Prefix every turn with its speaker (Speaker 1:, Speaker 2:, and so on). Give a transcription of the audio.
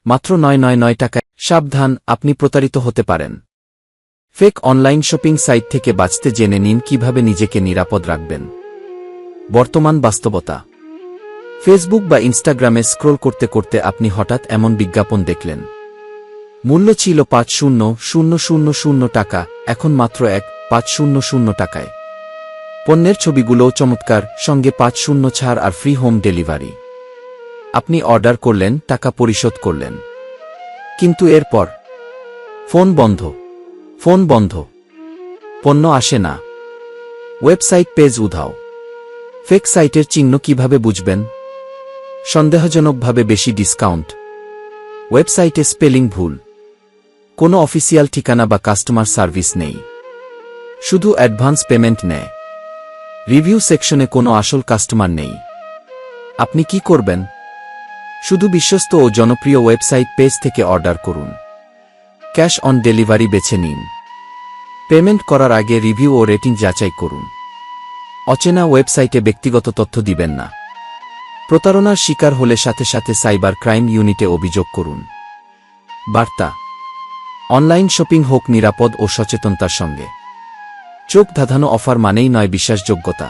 Speaker 1: মাত্র 999 টাকায়। সাবধান, আপনি প্রতারিত হতে পারেন। ফেক অনলাইন শপিং সাইট থেকে বাঁচতে জেনে নিন কিভাবে নিজেকে নিরাপদ রাখবেন। বর্তমান বাস্তবতা। ফেসবুক বা ইনস্টাগ্রামে স্ক্রোল করতে করতে আপনি হঠাৎ এমন বিজ্ঞাপন দেখলেন। মূল্য ছিল ৫০,০০০ টাকা, এখন মাত্র ১,৫০০ টাকায়। পণ্যের ছবিগুলোও চমৎকার, সঙ্গে ৫০ ছাড় আর ফ্রি হোম ডেলিভারি। আপনি অর্ডার করলেন, টাকা পরিশোধ করলেন। কিন্তু এরপর ফোন বন্ধ, পণ্য আসে না, ওয়েবসাইট পেজ উধাও। ফেক সাইটের চিহ্ন কিভাবে বুঝবেন? সন্দেহজনকভাবে বেশি ডিসকাউন্ট, ওয়েবসাইটে স্পেলিং ভুল, কোনো অফিসিয়াল ঠিকানা বা কাস্টমার সার্ভিস নেই, শুধু অ্যাডভান্স পেমেন্ট নেয়। রিভিউ সেকশনে কোনো আসল কাস্টমার নেই। আপনি কি করবেন? শুধু বিশ্বস্ত ও জনপ্রিয় ওয়েবসাইট পেজ থেকে অর্ডার করুন। ক্যাশ অন ডেলিভারি বেছে নিন। পেমেন্ট করার আগে রিভিউ ও রেটিং যাচাই করুন। অচেনা ওয়েবসাইটে ব্যক্তিগত তথ্য দিবেন না। প্রতারণার শিকার হলে সাথে সাথে সাইবার ক্রাইম ইউনিটে অভিযোগ করুন। বার্তা: অনলাইন শপিং হোক নিরাপদ ও সচেতনতার সঙ্গে। চোখ ধাঁধানো অফার মানেই নয় বিশ্বাসযোগ্যতা।